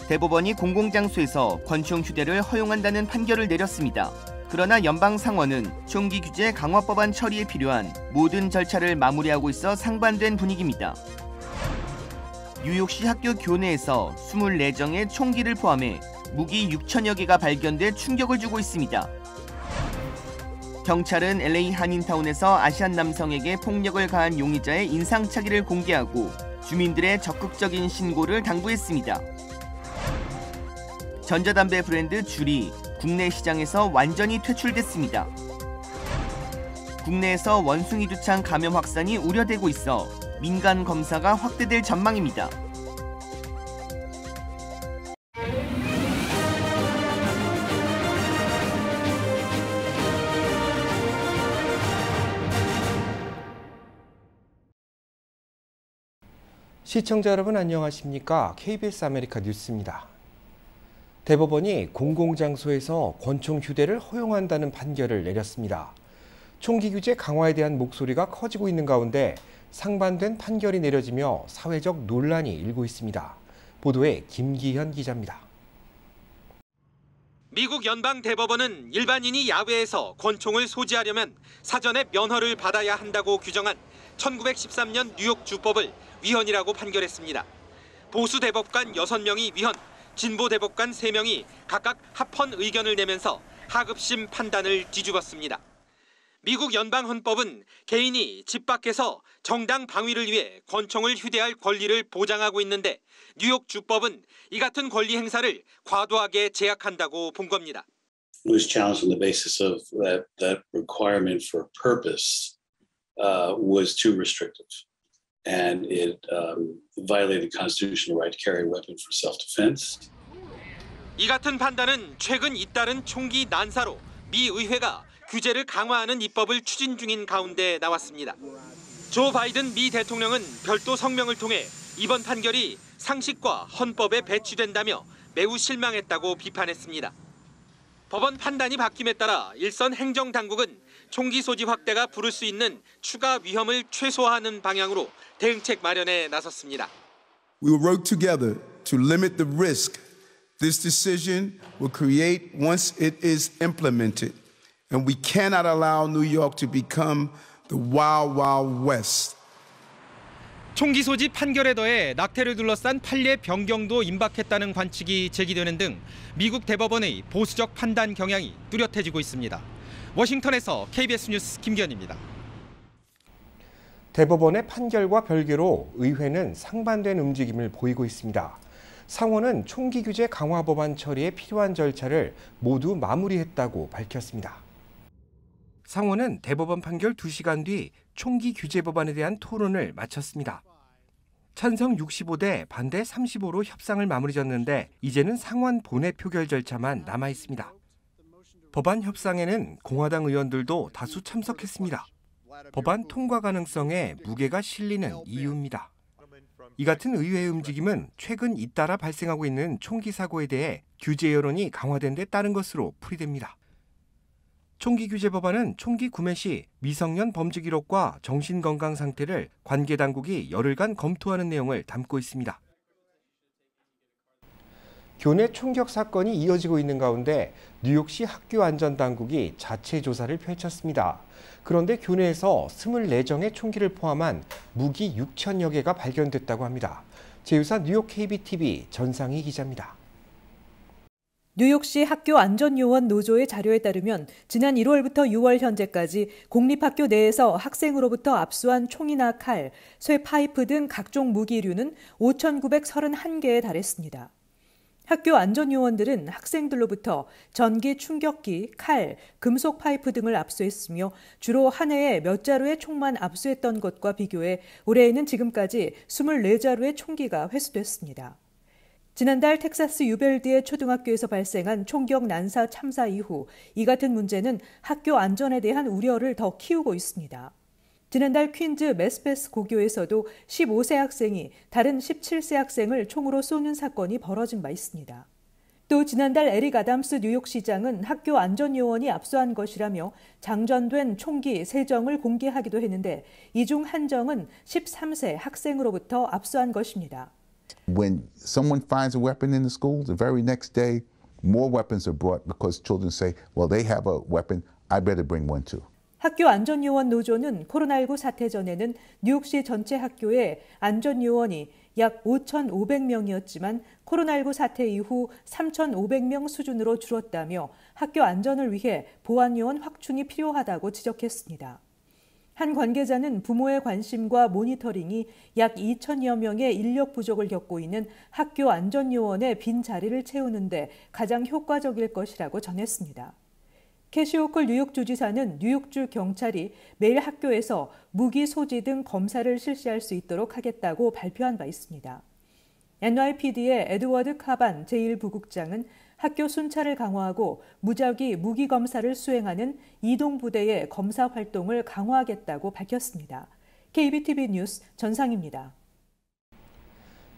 대법원이 공공장소에서 권총 휴대를 허용한다는 판결을 내렸습니다. 그러나 연방 상원은 총기 규제 강화법안 처리에 필요한 모든 절차를 마무리하고 있어 상반된 분위기입니다. 뉴욕시 학교 교내에서 24정의 총기를 포함해 무기 6천여 개가 발견돼 충격을 주고 있습니다. 경찰은 LA 한인타운에서 아시안 남성에게 폭력을 가한 용의자의 인상착의를 공개하고 주민들의 적극적인 신고를 당부했습니다. 전자담배 브랜드 줄이 국내 시장에서 완전히 퇴출됐습니다. 국내에서 원숭이 두창 감염 확산이 우려되고 있어 민간 검사가 확대될 전망입니다. 시청자 여러분 안녕하십니까? KBS 아메리카 뉴스입니다. 대법원이 공공장소에서 권총 휴대를 허용한다는 판결을 내렸습니다. 총기 규제 강화에 대한 목소리가 커지고 있는 가운데 상반된 판결이 내려지며 사회적 논란이 일고 있습니다. 보도에 김기현 기자입니다. 미국 연방 대법원은 일반인이 야외에서 권총을 소지하려면 사전에 면허를 받아야 한다고 규정한 1913년 뉴욕 주법을 위헌이라고 판결했습니다. 보수 대법관 6명이 위헌, 진보 대법관 3명이 각각 합헌 의견을 내면서 하급심 판단을 뒤집었습니다. 미국 연방 헌법은 개인이 집 밖에서 정당 방위를 위해 권총을 휴대할 권리를 보장하고 있는데 뉴욕 주법은 이 같은 권리 행사를 과도하게 제약한다고 본 겁니다. It was challenged on the basis of that requirement for purpose was too restrictive, and it violated the constitutional right to carry a weapon for self-defense. 이 같은 판단은 최근 잇따른 총기 난사로 미 의회가 규제를 강화하는 입법을 추진 중인 가운데 나왔습니다. 조 바이든 미 대통령은 별도 성명을 통해 이번 판결이 상식과 헌법에 배치된다며 매우 실망했다고 비판했습니다. 법원 판단이 바뀜에 따라 일선 행정당국은 총기 소지 확대가 부를 수 있는 추가 위험을 최소화하는 방향으로 대응책 마련에 나섰습니다. We will work together to limit the risk this decision will create once it is implemented. And we cannot allow New York to become the wild, wild west. 총기 소지 판결에 더해 낙태를 둘러싼 판례 변경도 임박했다는 관측이 제기되는 등 미국 대법원의 보수적 판단 경향이 뚜렷해지고 있습니다. 워싱턴에서 KBS 뉴스 김기현입니다. 대법원의 판결과 별개로 의회는 상반된 움직임을 보이고 있습니다. 상원은 총기 규제 강화 법안 처리에 필요한 절차를 모두 마무리했다고 밝혔습니다. 상원은 대법원 판결 2시간 뒤 총기 규제 법안에 대한 토론을 마쳤습니다. 찬성 65대 반대 35로 협상을 마무리 졌는데 이제는 상원 본회 표결 절차만 남아 있습니다. 법안 협상에는 공화당 의원들도 다수 참석했습니다. 법안 통과 가능성에 무게가 실리는 이유입니다. 이 같은 의회의 움직임은 최근 잇따라 발생하고 있는 총기 사고에 대해 규제 여론이 강화된 데 따른 것으로 풀이됩니다. 총기 규제 법안은 총기 구매 시 미성년 범죄 기록과 정신건강 상태를 관계 당국이 열흘간 검토하는 내용을 담고 있습니다. 교내 총격 사건이 이어지고 있는 가운데 뉴욕시 학교 안전 당국이 자체 조사를 펼쳤습니다. 그런데 교내에서 24정의 총기를 포함한 무기 6천여 개가 발견됐다고 합니다. 제2사 뉴욕 KBTV 전상희 기자입니다. 뉴욕시 학교 안전요원 노조의 자료에 따르면 지난 1월부터 6월 현재까지 공립학교 내에서 학생으로부터 압수한 총이나 칼, 쇠 파이프 등 각종 무기류는 5,931개에 달했습니다. 학교 안전요원들은 학생들로부터 전기 충격기, 칼, 금속 파이프 등을 압수했으며 주로 한 해에 몇 자루의 총만 압수했던 것과 비교해 올해에는 지금까지 24자루의 총기가 회수됐습니다. 지난달 텍사스 유벨드의 초등학교에서 발생한 총격 난사 참사 이후 이 같은 문제는 학교 안전에 대한 우려를 더 키우고 있습니다. 지난달 퀸즈 메스페스 고교에서도 15세 학생이 다른 17세 학생을 총으로 쏘는 사건이 벌어진 바 있습니다. 또 지난달 에릭 아담스 뉴욕시장은 학교 안전요원이 압수한 것이라며 장전된 총기 3정을 공개하기도 했는데 이 중 한 정은 13세 학생으로부터 압수한 것입니다. When someone finds a weapon in the school, the very next day, more weapons are brought because children say, well, they have a weapon, I better bring one too. 학교 안전요원 노조는 코로나19 사태 전에는 뉴욕시 전체 학교의 안전요원이 약 5,500명이었지만 코로나19 사태 이후 3,500명 수준으로 줄었다며 학교 안전을 위해 보안요원 확충이 필요하다고 지적했습니다. 한 관계자는 부모의 관심과 모니터링이 약 2,000여 명의 인력 부족을 겪고 있는 학교 안전요원의 빈 자리를 채우는데 가장 효과적일 것이라고 전했습니다. 캐시 호클 뉴욕 주지사는 뉴욕주 경찰이 매일 학교에서 무기 소지 등 검사를 실시할 수 있도록 하겠다고 발표한 바 있습니다. NYPD의 에드워드 카반 제1부국장은 학교 순찰을 강화하고 무작위 무기 검사를 수행하는 이동부대의 검사 활동을 강화하겠다고 밝혔습니다. KBTV 뉴스 전상입니다.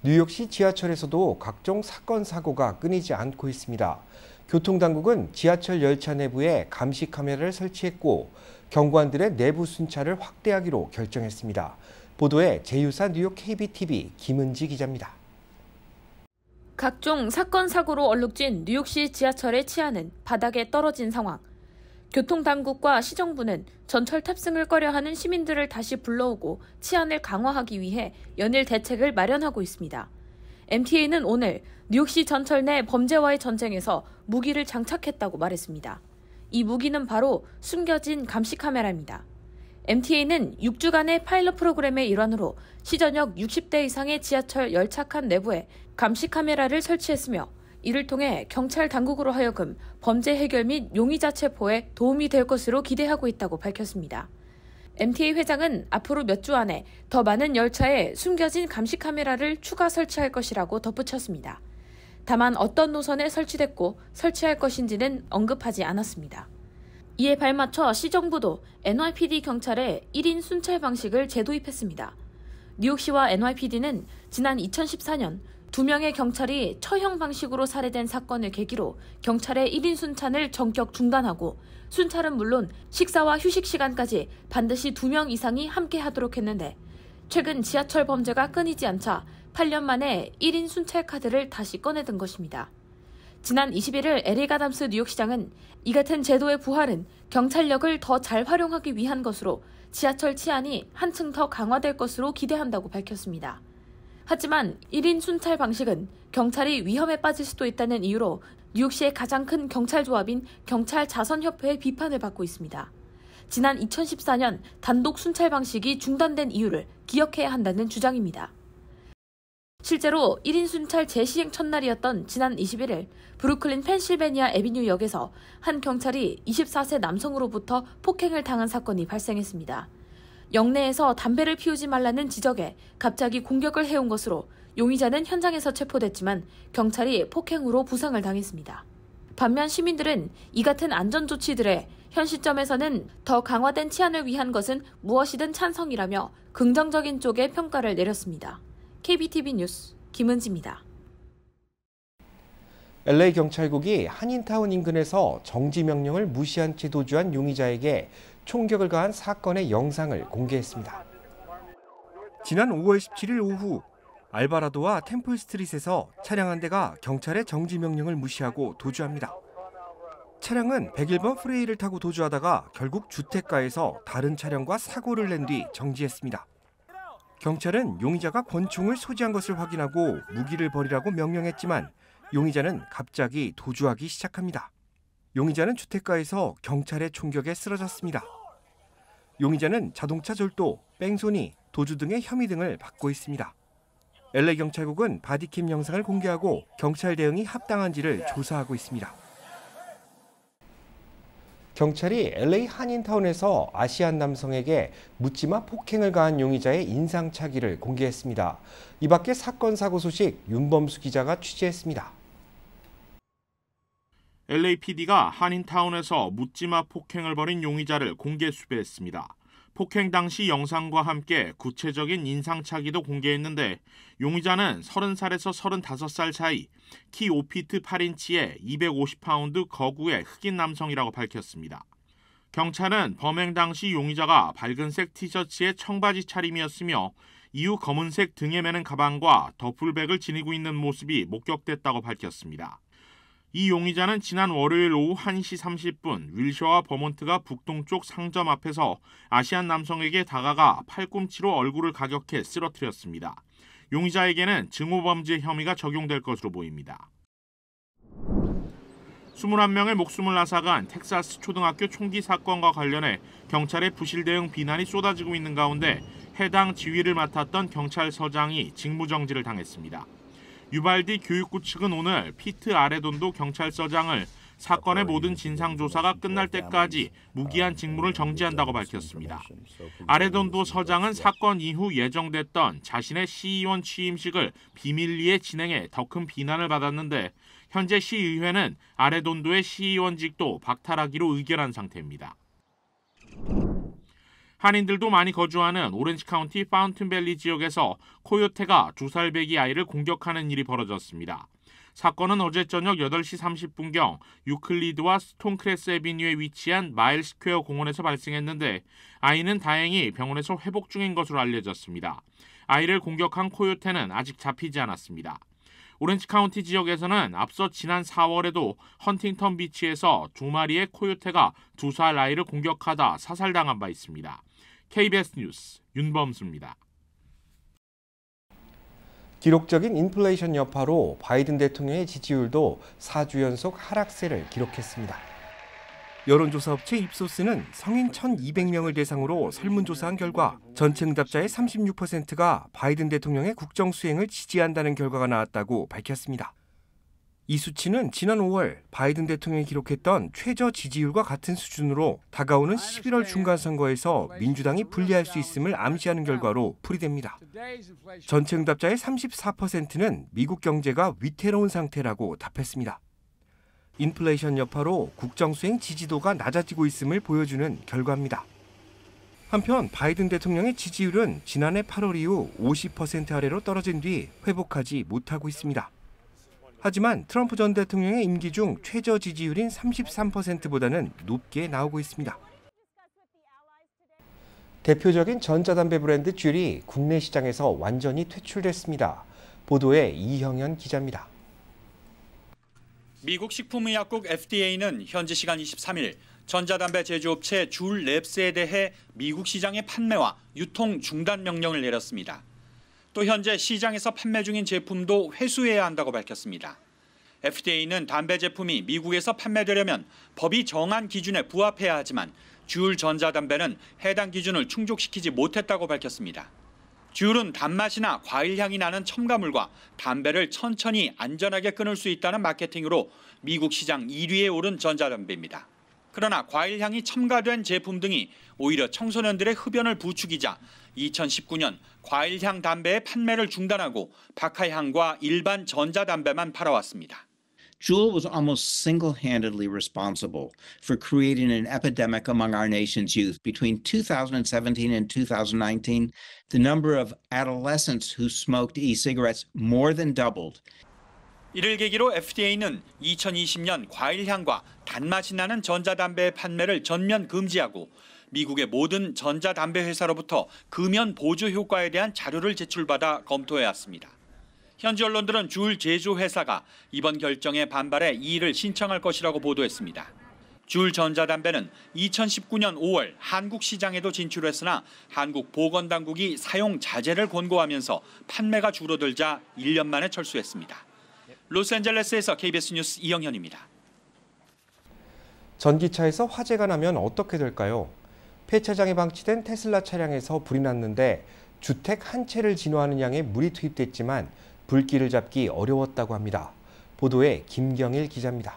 뉴욕시 지하철에서도 각종 사건 사고가 끊이지 않고 있습니다. 교통당국은 지하철 열차 내부에 감시 카메라를 설치했고 경관들의 내부 순찰을 확대하기로 결정했습니다. 보도에 제휴사 뉴욕 KBTV 김은지 기자입니다. 각종 사건 사고로 얼룩진 뉴욕시 지하철의 치안은 바닥에 떨어진 상황. 교통당국과 시정부는 전철 탑승을 꺼려하는 시민들을 다시 불러오고 치안을 강화하기 위해 연일 대책을 마련하고 있습니다. MTA는 오늘 뉴욕시 전철 내 범죄와의 전쟁에서 무기를 장착했다고 말했습니다. 이 무기는 바로 숨겨진 감시 카메라입니다. MTA는 6주간의 파일럿 프로그램의 일환으로 시전역 60대 이상의 지하철 열차칸 내부에 감시 카메라를 설치했으며 이를 통해 경찰 당국으로 하여금 범죄 해결 및 용의자 체포에 도움이 될 것으로 기대하고 있다고 밝혔습니다. MTA 회장은 앞으로 몇 주 안에 더 많은 열차에 숨겨진 감시 카메라를 추가 설치할 것이라고 덧붙였습니다. 다만 어떤 노선에 설치됐고 설치할 것인지는 언급하지 않았습니다. 이에 발맞춰 시정부도 NYPD 경찰의 1인 순찰 방식을 재도입했습니다. 뉴욕시와 NYPD는 지난 2014년 2명의 경찰이 처형 방식으로 살해된 사건을 계기로 경찰의 1인 순찰을 전격 중단하고 순찰은 물론 식사와 휴식 시간까지 반드시 2명 이상이 함께 하도록 했는데 최근 지하철 범죄가 끊이지 않자 8년 만에 1인 순찰 카드를 다시 꺼내든 것입니다. 지난 21일 에릭 아담스 뉴욕시장은 이 같은 제도의 부활은 경찰력을 더 잘 활용하기 위한 것으로 지하철 치안이 한층 더 강화될 것으로 기대한다고 밝혔습니다. 하지만 1인 순찰 방식은 경찰이 위험에 빠질 수도 있다는 이유로 뉴욕시의 가장 큰 경찰 조합인 경찰 자선협회의 비판을 받고 있습니다. 지난 2014년 단독 순찰 방식이 중단된 이유를 기억해야 한다는 주장입니다. 실제로 1인 순찰 재시행 첫날이었던 지난 21일 브루클린 펜실베니아 애비뉴역에서 한 경찰이 24세 남성으로부터 폭행을 당한 사건이 발생했습니다. 역내에서 담배를 피우지 말라는 지적에 갑자기 공격을 해온 것으로 용의자는 현장에서 체포됐지만 경찰이 폭행으로 부상을 당했습니다. 반면 시민들은 이 같은 안전조치들에 현 시점에서는 더 강화된 치안을 위한 것은 무엇이든 찬성이라며 긍정적인 쪽의 평가를 내렸습니다. KBTV 뉴스 김은지입니다. LA 경찰국이 한인타운 인근에서 정지 명령을 무시한 채 도주한 용의자에게 총격을 가한 사건의 영상을 공개했습니다. 지난 5월 17일 오후 알바라도와 템플 스트릿에서 차량 한 대가 경찰의 정지 명령을 무시하고 도주합니다. 차량은 101번 프레이를 타고 도주하다가 결국 주택가에서 다른 차량과 사고를 낸 뒤 정지했습니다. 경찰은 용의자가 권총을 소지한 것을 확인하고 무기를 버리라고 명령했지만 용의자는 갑자기 도주하기 시작합니다. 용의자는 주택가에서 경찰의 총격에 쓰러졌습니다. 용의자는 자동차 절도, 뺑소니, 도주 등의 혐의 등을 받고 있습니다. LA 경찰국은 바디캠 영상을 공개하고 경찰 대응이 합당한지를 조사하고 있습니다. 경찰이 LA 한인타운에서 아시안 남성에게 묻지마 폭행을 가한 용의자의 인상착의를 공개했습니다. 이 밖에 사건 사고 소식 윤범수 기자가 취재했습니다. LAPD가 한인타운에서 묻지마 폭행을 벌인 용의자를 공개 수배했습니다. 폭행 당시 영상과 함께 구체적인 인상착의도 공개했는데 용의자는 30살에서 35살 사이, 키 5피트 8인치에 250파운드 거구의 흑인 남성이라고 밝혔습니다. 경찰은 범행 당시 용의자가 밝은색 티셔츠에 청바지 차림이었으며 이후 검은색 등에 매는 가방과 더플백을 지니고 있는 모습이 목격됐다고 밝혔습니다. 이 용의자는 지난 월요일 오후 1시 30분 윌셔와 버몬트가 북동쪽 상점 앞에서 아시안 남성에게 다가가 팔꿈치로 얼굴을 가격해 쓰러뜨렸습니다. 용의자에게는 증오범죄 혐의가 적용될 것으로 보입니다. 21명의 목숨을 앗아간 텍사스 초등학교 총기 사건과 관련해 경찰의 부실 대응 비난이 쏟아지고 있는 가운데 해당 지휘를 맡았던 경찰서장이 직무정지를 당했습니다. 유발디 교육부 측은 오늘 피트 아레돈도 경찰서장을 사건의 모든 진상조사가 끝날 때까지 무기한 직무를 정지한다고 밝혔습니다. 아레돈도 서장은 사건 이후 예정됐던 자신의 시의원 취임식을 비밀리에 진행해 더 큰 비난을 받았는데 현재 시의회는 아레돈도의 시의원직도 박탈하기로 의결한 상태입니다. 한인들도 많이 거주하는 오렌지 카운티 파운튼밸리 지역에서 코요테가 2살배기 아이를 공격하는 일이 벌어졌습니다. 사건은 어제 저녁 8시 30분경 유클리드와 스톤크레스 애비뉴에 위치한 마일 스퀘어 공원에서 발생했는데 아이는 다행히 병원에서 회복 중인 것으로 알려졌습니다. 아이를 공격한 코요테는 아직 잡히지 않았습니다. 오렌지 카운티 지역에서는 앞서 지난 4월에도 헌팅턴 비치에서 2마리의 코요테가 2살 아이를 공격하다 사살당한 바 있습니다. KBS 뉴스 윤범수입니다. 기록적인 인플레이션 여파로 바이든 대통령의 지지율도 4주 연속 하락세를 기록했습니다. 여론조사 업체 입소스는 성인 1,200명을 대상으로 설문조사한 결과 전체 응답자의 36%가 바이든 대통령의 국정 수행을 지지한다는 결과가 나왔다고 밝혔습니다. 이 수치는 지난 5월 바이든 대통령이 기록했던 최저 지지율과 같은 수준으로 다가오는 11월 중간선거에서 민주당이 불리할 수 있음을 암시하는 결과로 풀이됩니다. 전체 응답자의 34%는 미국 경제가 위태로운 상태라고 답했습니다. 인플레이션 여파로 국정수행 지지도가 낮아지고 있음을 보여주는 결과입니다. 한편 바이든 대통령의 지지율은 지난해 8월 이후 50% 아래로 떨어진 뒤 회복하지 못하고 있습니다. 하지만 트럼프 전 대통령의 임기 중 최저 지지율인 33%보다는 높게 나오고 있습니다. 대표적인 전자담배 브랜드 줄이 국내 시장에서 완전히 퇴출됐습니다. 보도에 이형현 기자입니다. 미국 식품의약국 FDA는 현지 시간 23일 전자담배 제조업체 줄 랩스에 대해 미국 시장의 판매와 유통 중단 명령을 내렸습니다. 또 현재 시장에서 판매 중인 제품도 회수해야 한다고 밝혔습니다. FDA는 담배 제품이 미국에서 판매되려면 법이 정한 기준에 부합해야 하지만 줄 전자담배는 해당 기준을 충족시키지 못했다고 밝혔습니다. 줄은 단맛이나 과일 향이 나는 첨가물과 담배를 천천히 안전하게 끊을 수 있다는 마케팅으로 미국 시장 1위에 오른 전자담배입니다. 그러나 과일 향이 첨가된 제품 등이 오히려 청소년들의 흡연을 부추기자 2019년 과일향 담배의 판매를 중단하고 박하향과 일반 전자담배만 팔아왔습니다. Juul was almost single-handedly responsible for creating an epidemic among our nation's youth. Between 2017 and 2019, the number of adolescents who smoked e-cigarettes more than doubled. 이를 계기로 FDA는 2020년 과일향과 단맛이 나는 전자담배의 판매를 전면 금지하고 미국의 모든 전자담배 회사로부터 금연 보조 효과에 대한 자료를 제출받아 검토해왔습니다. 현지 언론들은 줄 제조 회사가 이번 결정에 반발해 이의를 신청할 것이라고 보도했습니다. 줄 전자담배는 2019년 5월 한국 시장에도 진출했으나 한국 보건당국이 사용 자제를 권고하면서 판매가 줄어들자 1년 만에 철수했습니다. 로스앤젤레스에서 KBS 뉴스 이영현입니다. 전기차에서 화재가 나면 어떻게 될까요? 폐차장에 방치된 테슬라 차량에서 불이 났는데 주택 한 채를 진화하는 양의 물이 투입됐지만 불길을 잡기 어려웠다고 합니다. 보도에 김경일 기자입니다.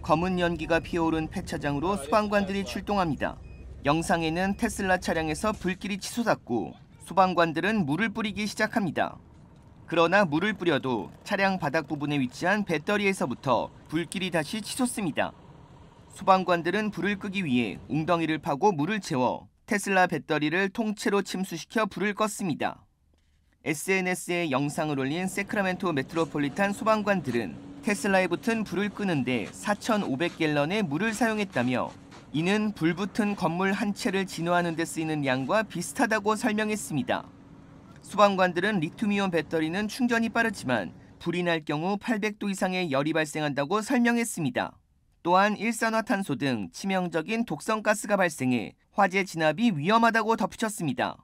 검은 연기가 피어오른 폐차장으로 소방관들이 출동합니다. 영상에는 테슬라 차량에서 불길이 치솟았고 소방관들은 물을 뿌리기 시작합니다. 그러나 물을 뿌려도 차량 바닥 부분에 위치한 배터리에서부터 불길이 다시 치솟습니다. 소방관들은 불을 끄기 위해 웅덩이를 파고 물을 채워 테슬라 배터리를 통째로 침수시켜 불을 껐습니다. SNS에 영상을 올린 세크라멘토 메트로폴리탄 소방관들은 테슬라에 붙은 불을 끄는데 4,500갤런의 물을 사용했다며 이는 불붙은 건물 한 채를 진화하는 데 쓰이는 양과 비슷하다고 설명했습니다. 소방관들은 리튬이온 배터리는 충전이 빠르지만 불이 날 경우 800도 이상의 열이 발생한다고 설명했습니다. 또한 일산화탄소 등 치명적인 독성가스가 발생해 화재 진압이 위험하다고 덧붙였습니다.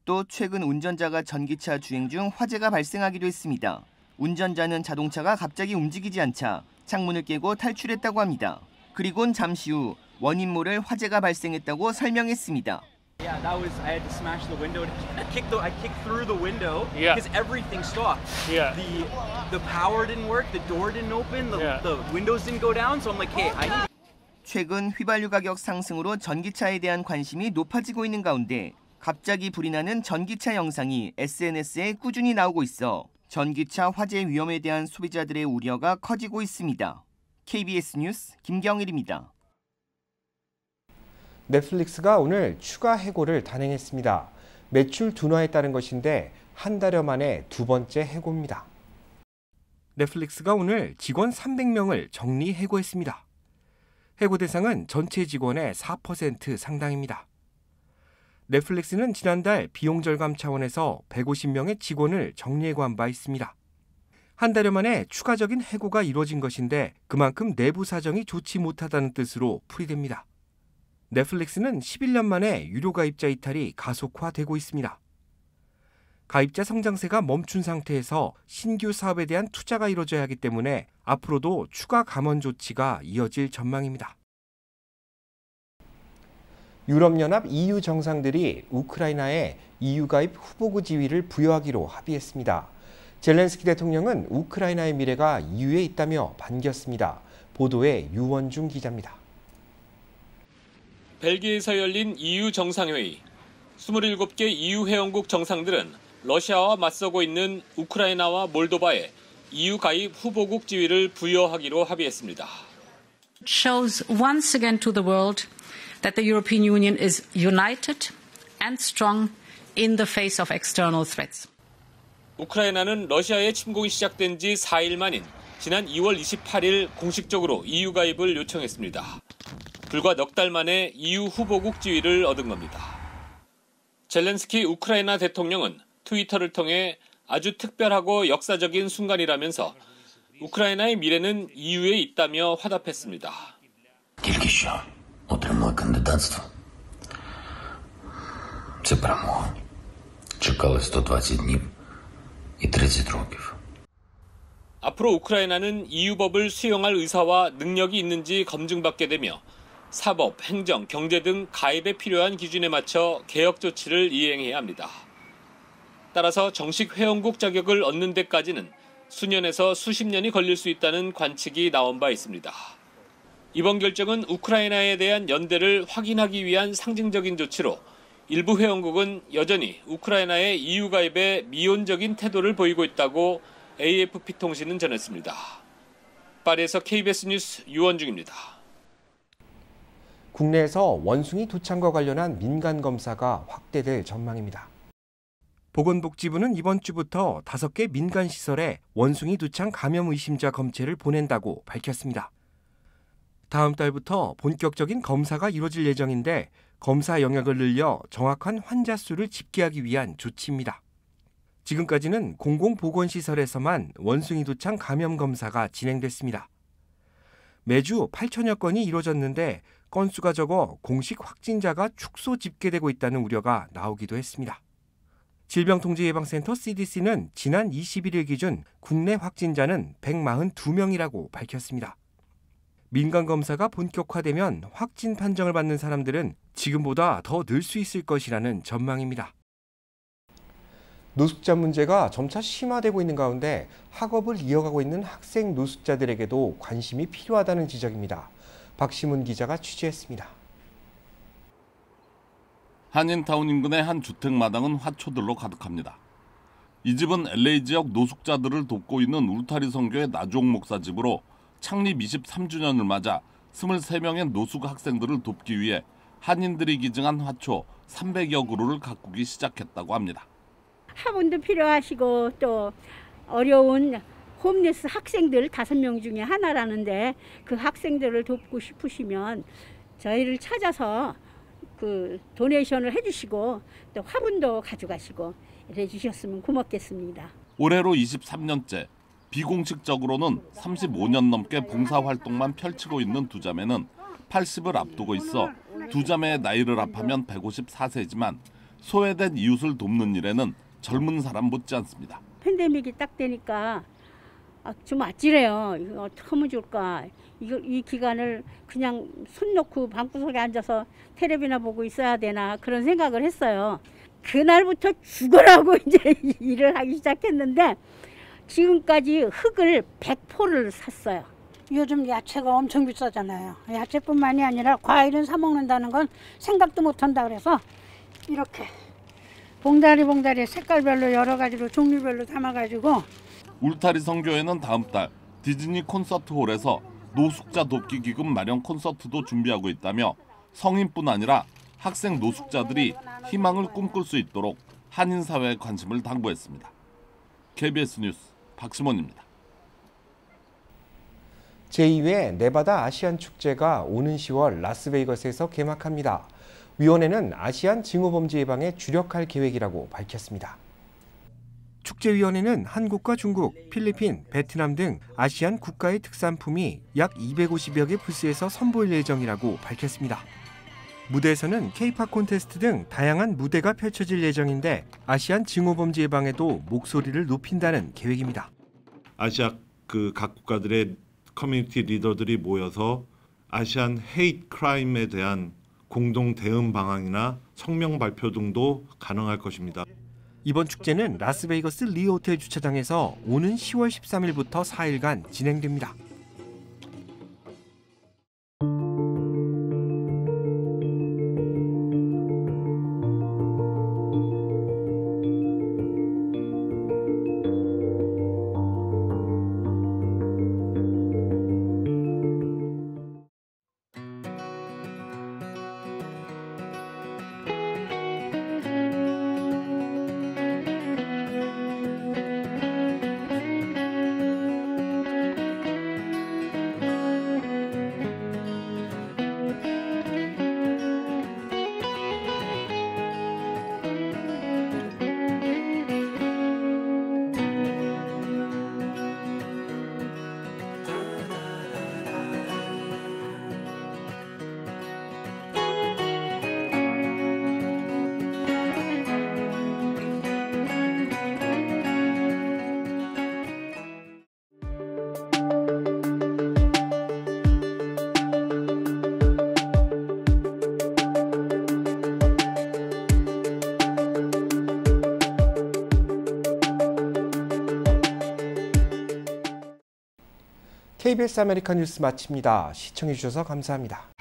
또 최근 운전자가 전기차 주행 중 화재가 발생하기도 했습니다. 운전자는 자동차가 갑자기 움직이지 않자 창문을 깨고 탈출했다고 합니다. 그리곤 잠시 후 원인 모를 화재가 발생했다고 설명했습니다. Yeah, that was I had to smash the window and I kicked through the window because everything stopped. Yeah. The power didn't work, the door didn't open, the windows didn't go down. So I'm like, hey, I need. 최근 휘발유 가격 상승으로 전기차에 대한 관심이 높아지고 있는 가운데 갑자기 불이 나는 전기차 영상이 SNS에 꾸준히 나오고 있어 전기차 화재 위험에 대한 소비자들의 우려가 커지고 있습니다. KBS 뉴스 김경일입니다. 넷플릭스가 오늘 추가 해고를 단행했습니다. 매출 둔화에 따른 것인데 한 달여 만에 두 번째 해고입니다. 넷플릭스가 오늘 직원 300명을 정리 해고했습니다. 해고 대상은 전체 직원의 4% 상당입니다. 넷플릭스는 지난달 비용 절감 차원에서 150명의 직원을 정리해고한 바 있습니다. 한 달여 만에 추가적인 해고가 이루어진 것인데 그만큼 내부 사정이 좋지 못하다는 뜻으로 풀이됩니다. 넷플릭스는 11년 만에 유료 가입자 이탈이 가속화되고 있습니다. 가입자 성장세가 멈춘 상태에서 신규 사업에 대한 투자가 이뤄져야 하기 때문에 앞으로도 추가 감원 조치가 이어질 전망입니다. 유럽연합 EU 정상들이 우크라이나에 EU 가입 후보국 지위를 부여하기로 합의했습니다. 젤렌스키 대통령은 우크라이나의 미래가 EU에 있다며 반겼습니다. 보도에 유원중 기자입니다. 벨기에에서 열린 EU 정상회의. 27개 EU 회원국 정상들은 러시아와 맞서고 있는 우크라이나와 몰도바에 EU 가입 후보국 지위를 부여하기로 합의했습니다. Shows once again to the world that the European Union is united and strong in the face of external threats. 우크라이나는 러시아의 침공이 시작된 지 4일 만인 지난 2월 28일 공식적으로 EU 가입을 요청했습니다. 불과 넉 달 만에 EU 후보국 지위를 얻은 겁니다. 젤렌스키 우크라이나 대통령은 트위터를 통해 아주 특별하고 역사적인 순간이라면서 우크라이나의 미래는 EU에 있다며 화답했습니다. Тільки що отримали кандидатство. Це перемога. Чекали 120 днів і 30 років. 앞으로 우크라이나는 EU법을 수용할 의사와 능력이 있는지 검증받게 되며 사법, 행정, 경제 등 가입에 필요한 기준에 맞춰 개혁 조치를 이행해야 합니다. 따라서 정식 회원국 자격을 얻는 데까지는 수년에서 수십 년이 걸릴 수 있다는 관측이 나온 바 있습니다. 이번 결정은 우크라이나에 대한 연대를 확인하기 위한 상징적인 조치로 일부 회원국은 여전히 우크라이나의 EU 가입에 미온적인 태도를 보이고 있다고 AFP 통신은 전했습니다. 파리에서 KBS 뉴스 유원중입니다. 국내에서 원숭이 도창과 관련한 민간 검사가 확대될 전망입니다. 보건복지부는 이번 주부터 5개 민간 시설에 원숭이 도창 감염 의심자 검체를 보낸다고 밝혔습니다. 다음 달부터 본격적인 검사가 이루어질 예정인데 검사 영역을 늘려 정확한 환자 수를 집계하기 위한 조치입니다. 지금까지는 공공보건시설에서만 원숭이 도창 감염 검사가 진행됐습니다. 매주 8천여 건이 이루어졌는데 건수가 적어 공식 확진자가 축소 집계되고 있다는 우려가 나오기도 했습니다. 질병통제예방센터 CDC는 지난 21일 기준 국내 확진자는 142명이라고 밝혔습니다. 민간검사가 본격화되면 확진 판정을 받는 사람들은 지금보다 더 늘 수 있을 것이라는 전망입니다. 노숙자 문제가 점차 심화되고 있는 가운데 학업을 이어가고 있는 학생 노숙자들에게도 관심이 필요하다는 지적입니다. 박시문 기자가 취재했습니다. 한인타운 인근의 한 주택마당은 화초들로 가득합니다. 이 집은 LA 지역 노숙자들을 돕고 있는 울타리 선교의 나주옥 목사 집으로 창립 23주년을 맞아 23명의 노숙 학생들을 돕기 위해 한인들이 기증한 화초 300여 그루를 가꾸기 시작했다고 합니다. 학원도 필요하시고 또 어려운 홈레스 학생들 5명 중에 하나라는데 그 학생들을 돕고 싶으시면 저희를 찾아서 그 도네이션을 해주시고 또 화분도 가져가시고 이래 주셨으면 고맙겠습니다. 올해로 23년째 비공식적으로는 35년 넘게 봉사활동만 펼치고 있는 두 자매는 80을 앞두고 있어 두 자매의 나이를 합하면 154세지만 소외된 이웃을 돕는 일에는 젊은 사람 못지않습니다. 팬데믹이 딱 되니까 좀 아찔해요. 이거 어떻게 하면 좋을까. 이 기간을 그냥 손 놓고 방구석에 앉아서 텔레비나 보고 있어야 되나 그런 생각을 했어요. 그날부터 죽으라고 이제 일을 하기 시작했는데 지금까지 흙을 100포를 샀어요. 요즘 야채가 엄청 비싸잖아요. 야채뿐만이 아니라 과일은 사 먹는다는 건 생각도 못한다 그래서 이렇게 봉다리 색깔별로 여러 가지로 종류별로 담아가지고. 울타리 성교회는 다음 달 디즈니 콘서트홀에서 노숙자 돕기 기금 마련 콘서트도 준비하고 있다며 성인뿐 아니라 학생 노숙자들이 희망을 꿈꿀 수 있도록 한인 사회에 관심을 당부했습니다. KBS 뉴스 박시몬입니다. 제2회 네바다 아시안 축제가 오는 10월 라스베이거스에서 개막합니다. 위원회는 아시안 징후범죄 예방에 주력할 계획이라고 밝혔습니다. 축제위원회는 한국과 중국, 필리핀, 베트남 등 아시안 국가의 특산품이 약 250여 개 부스에서 선보일 예정이라고 밝혔습니다. 무대에서는 K-팝 콘테스트 등 다양한 무대가 펼쳐질 예정인데 아시안 징후범죄 예방에도 목소리를 높인다는 계획입니다. 아시아 각 국가들의 커뮤니티 리더들이 모여서 아시안 헤이트 크라임에 대한 공동 대응 방안이나 성명 발표 등도 가능할 것입니다. 이번 축제는 라스베이거스 리 호텔 주차장에서 오는 10월 13일부터 4일간 진행됩니다. KBS 아메리카 뉴스 마칩니다. 시청해주셔서 감사합니다.